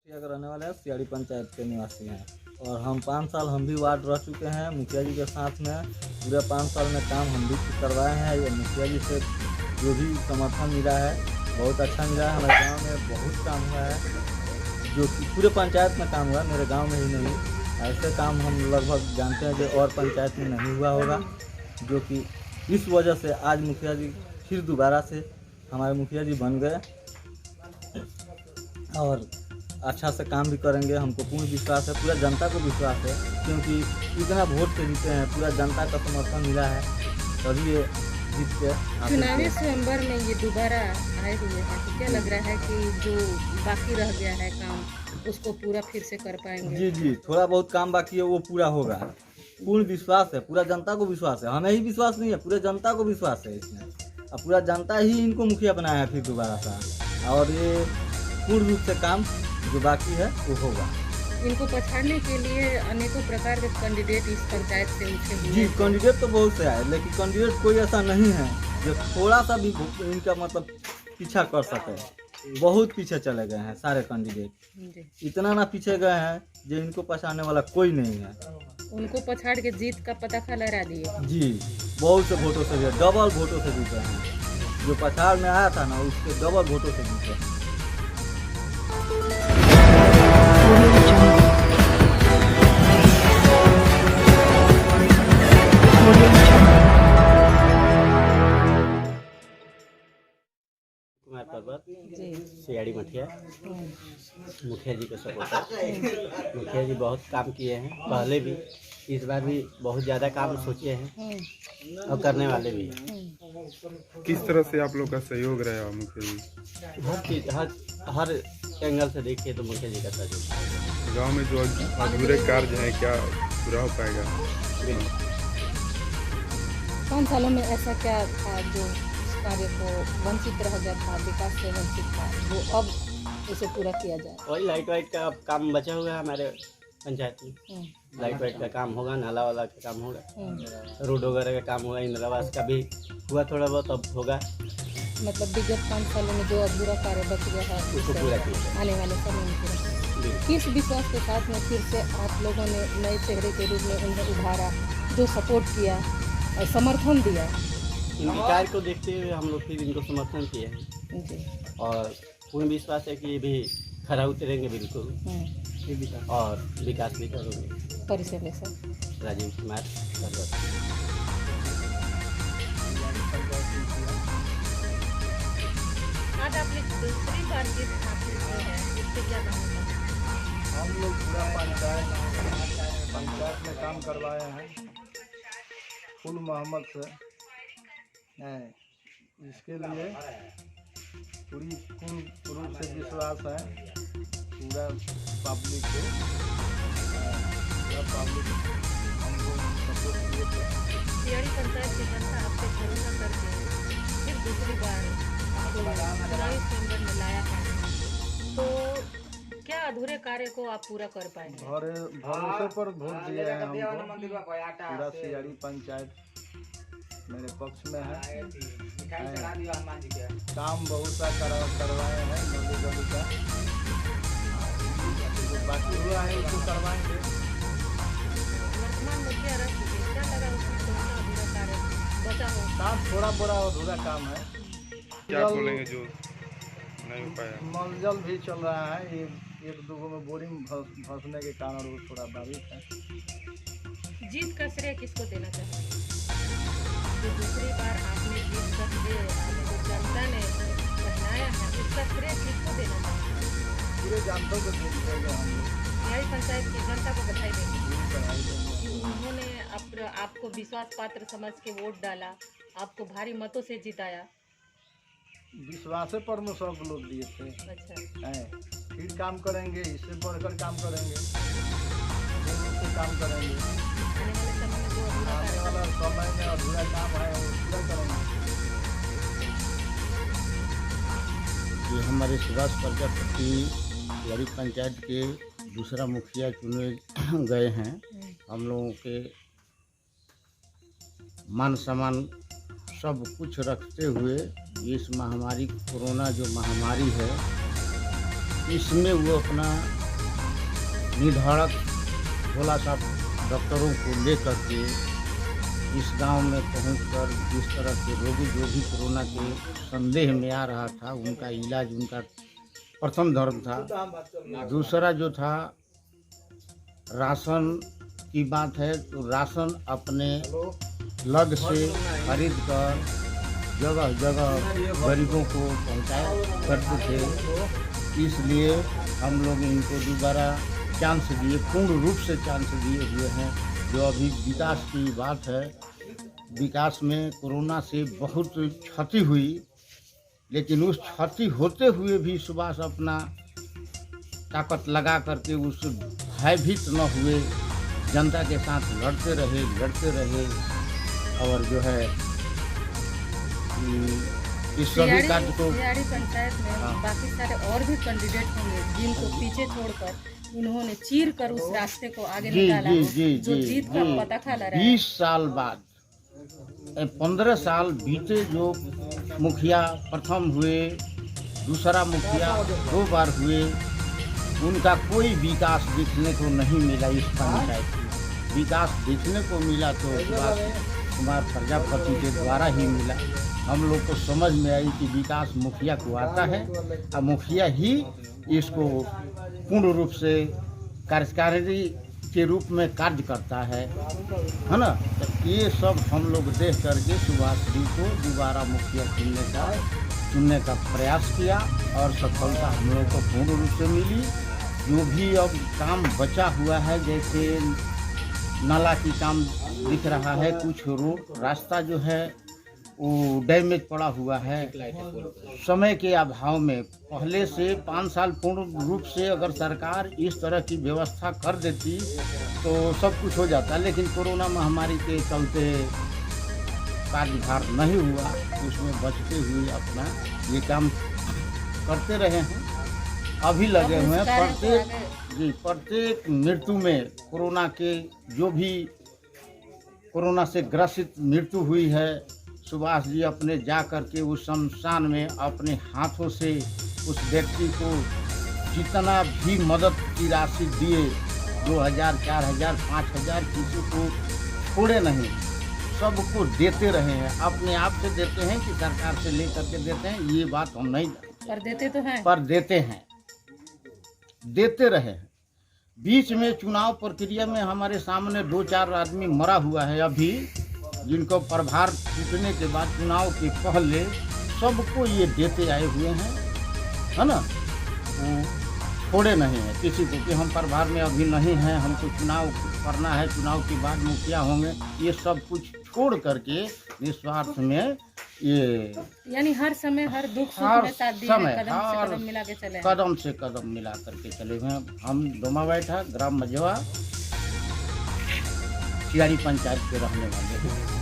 मुखिया के रहने वाले हैं, सियाड़ी पंचायत के निवासी हैं और हम 5 साल हम भी वार्ड रह चुके हैं मुखिया जी के साथ में। पूरे 5 साल में काम हम भी करवाए हैं। ये मुखिया जी से जो भी समर्थन मिला है बहुत अच्छा मिला है। हमारे गांव में बहुत काम हुआ है जो कि पूरे पंचायत में काम हुआ है, मेरे गांव में ही नहीं। ऐसे काम हम लगभग जानते हैं जो और पंचायत में नहीं हुआ होगा, जो कि इस वजह से आज मुखिया जी फिर दोबारा से हमारे मुखिया जी बन गए और अच्छा से काम भी करेंगे। हमको पूर्ण विश्वास है, पूरा जनता को विश्वास है, क्योंकि इतना वोट से जीते हैं, पूरा जनता का समर्थन मिला है, तभी ये जीत के चुनावी स्वयंवर में ये दोबारा आए हुए हैं, तो क्या लग रहा है कि जो बाकी रह गया है काम उसको पूरा फिर से कर पाएंगे? जी जी, थोड़ा बहुत काम बाकी है वो पूरा होगा। पूर्ण विश्वास है, पूरा जनता को विश्वास है, हमें ही विश्वास नहीं है, पूरे जनता को विश्वास है इसमें। और पूरा जनता ही इनको मुखिया बनाया है फिर दोबारा सा, और ये पूर्ण रूप से काम जो बाकी है वो होगा। इनको पछाड़ने के लिए अनेकों प्रकार के कैंडिडेट इस पंचायत से उठे हुए जी, हैं। कैंडिडेट तो बहुत से आए, लेकिन कैंडिडेट कोई ऐसा नहीं है जो थोड़ा सा भी इनका मतलब पीछा कर सके। बहुत पीछे चले गए हैं सारे कैंडिडेट, जी। इतना ना पीछे गए हैं जो इनको पछाड़ने वाला कोई नहीं है। उनको पछाड़ के जीत का पताखा लहरा दिए। जी, बहुत से वोटों से जीते, डबल वोटों से जीते हैं। जो पछाड़ में आया था ना उसके डबल वोटों से जीते हैं। कुमार पर्वत, जी। सियाड़ी मठिया, मुखिया जी के सपोर्टर। मुखिया जी बहुत काम किए हैं, पहले भी, इस बार भी बहुत ज़्यादा काम सोचे हैं और करने वाले भी हैं। किस तरह से आप लोग का सहयोग रहा मुखिया जी? हर चीज़ हर एंगल से देखिए तो मुखिया जी का सहयोग। गांव में जो अधूरे कार्य हैं क्या पूरा हो पाएगा? 5 सालों में ऐसा क्या था जो कार्य को वंचित रह गया था, विकास से वंचित था, वो अब उसे पूरा किया जाए? वही लाइट वाइट का काम बचा हुआ है हमारे पंचायत में। लाइट वाइट का काम होगा, नाला वाला का काम होगा, रोड वगैरह का काम होगा, इंदिरा आवास का भी हुआ थोड़ा बहुत, अब होगा। मतलब विगत 5 सालों में जो अधूरा कार्य बच गया है उसको पूरा किया आने वाले समय में पूरा। किस विश्वास के साथ में फिर से आप लोगों ने नए चेहरे के रूप में उन्हें उभारा, जो सपोर्ट किया और समर्थन दिया? इनके कार्य को देखते हुए हम लोग फिर इनको समर्थन किए हैं जी। और पूर्ण विश्वास है कि ये भी खरा उतरेंगे बिल्कुल और विकास भी करेंगे। परिचय ले सर। राजीव कुमार पर्वत। आज आपने दूसरी बार जीत हासिल की है, इससे क्या कहना? हम लोग पूरा पंचायत में काम करवाए हैं फुल मोहम्मद से है। इसके लिए पूरी पूर्ण रूप से विश्वास है पूरा पब्लिक को। पूरा पब्लिक हमको सपोर्ट किए थे। सियाड़ी पंचायत की जनता आपसे भरोसा करके फिर दूसरी बार आपको चुनावी स्वयंवर में लाया है, तो क्या अधूरे कार्य को आप पूरा कर पाएंगे? भरोसे पर वोट दिए हैं हमको। पूरा सियाड़ी पंचायत मेरे पक्ष में है। काम बहुत सा करवाए हैं नली गली का, जो बाकी हुआ है उसको करवाएंगे। वर्तमान मुखिया रह चुके, क्या लगा उसमें कौन सा अधूरा कार्य बचा हो? काम थोड़ा बड़ा अधूरा काम है। क्या बोलेंगे जो नहीं हो पाया? मलजल भी चल रहा है, एक दो में बोरिंग फंसने के कारण वो थोड़ा बाधित है। जीत का श्रेय किसको देना चाहिए? जो दूसरी बार आपने जीत करके आपको जनता ने पहनाया है, उसका श्रेय किसको देना चाहिए? पूरे जनता को दे देंगे हम लोग। सियाड़ी पंचायत की जनता को बधाई देंगे बढ़ाई देंगे। कि उन्होंने आपको विश्वास पात्र समझ के वोट डाला, आपको भारी मतों से जिताया। विश्वास पर में सब लोग दिए थे। अच्छा। हैं, फिर काम करेंगे, इससे बढ़कर काम करेंगे, पूर्ण रूप से काम करेंगे। आने वाले समय में जो अधूरा आने वाला समय में अधूरा काम है वो पूरा करेंगे। ये हमारे सुभाष प्रजापति सियाड़ी पंचायत के दूसरा मुखिया चुने गए हैं। हम लोगों के मान सम्मान सब कुछ रखते हुए इस महामारी कोरोना जो महामारी है इसमें वो अपना निर्धारक भोला साहब डॉक्टरों को लेकर के इस गांव में पहुंचकर जिस तरह के रोगी जो भी कोरोना के संदेह में आ रहा था उनका इलाज उनका प्रथम धर्म था। दूसरा जो था राशन की बात है तो राशन अपने लग से खरीद कर जगह जगह गरीबों को पहुंचाया करते थे। इसलिए हम लोग इनको दोबारा चांस दिए, पूर्ण रूप से चांस दिए हुए हैं। जो अभी विकास की बात है, विकास में कोरोना से बहुत क्षति हुई, लेकिन उस क्षति होते हुए भी सुभाष अपना ताकत लगा करके उस भयभीत न हुए, जनता के साथ लड़ते रहे और जो है इस सभी कार्य को सियाड़ी पंचायत में बाकी सारे और भी कैंडिडेट होंगे जिनको पीछे छोड़कर इन्होंने चीर कर उस रास्ते को आगे निकाला हो, जो जीत का पता खा रहा है। 20 साल बाद 15 साल बीते, जो मुखिया प्रथम हुए, दूसरा मुखिया 2 बार हुए, उनका कोई विकास देखने को नहीं मिला। इस पंचायत में विकास देखने को मिला तो सुभाष कुमार प्रजापति के द्वारा ही मिला। हम लोग को समझ में आई कि विकास मुखिया को आता है और मुखिया ही इसको पूर्ण रूप से कार्यकारी के रूप में कार्य करता है ना। तो ये सब हम लोग देख करके सुभाष जी को दोबारा मुखिया चुनने का प्रयास किया और सफलता हम लोग को पूर्ण रूप से मिली। जो भी अब काम बचा हुआ है, जैसे नाला की काम दिख रहा है, कुछ रोड रास्ता जो है वो डैमेज पड़ा हुआ है समय के अभाव में। पहले से 5 साल पूर्ण रूप से अगर सरकार इस तरह की व्यवस्था कर देती तो सब कुछ हो जाता, लेकिन कोरोना महामारी के चलते कार्यभार नहीं हुआ। उसमें बचते हुए अपना ये काम करते रहे हैं, अभी लगे हुए हैं। प्रत्येक मृत्यु में कोरोना के जो भी कोरोना से ग्रसित मृत्यु हुई है, सुभाष जी अपने जा कर के उस शमशान में अपने हाथों से उस व्यक्ति को जितना भी मदद की राशि दिए, 2000, 4000, 5000, किसी को छोड़े नहीं, सबको देते रहे हैं। अपने आप से देते हैं कि सरकार से ले करके देते हैं, ये बात हम नहीं पर देते तो हैं, पर देते हैं, देते रहे हैं। बीच में चुनाव प्रक्रिया में हमारे सामने 2-4 आदमी मरा हुआ है अभी, जिनको प्रभार टूटने के बाद चुनाव के पहले सबको ये देते आए हुए हैं, है ना। वो छोड़े नहीं हैं किसी को कि हम प्रभार में अभी नहीं हैं, हमको चुनाव करना है, चुनाव के बाद मुखिया होंगे, ये सब कुछ छोड़ करके निस्वार्थ में ये यानी हर समय हर दुख सुख हर में साथ दिए, समय कदम मिला के चले। कदम से कदम मिला करके चले हुए हैं। हम डोमा बैठा ग्राम मझवा सियाड़ी पंचायत के रहने वाले हैं।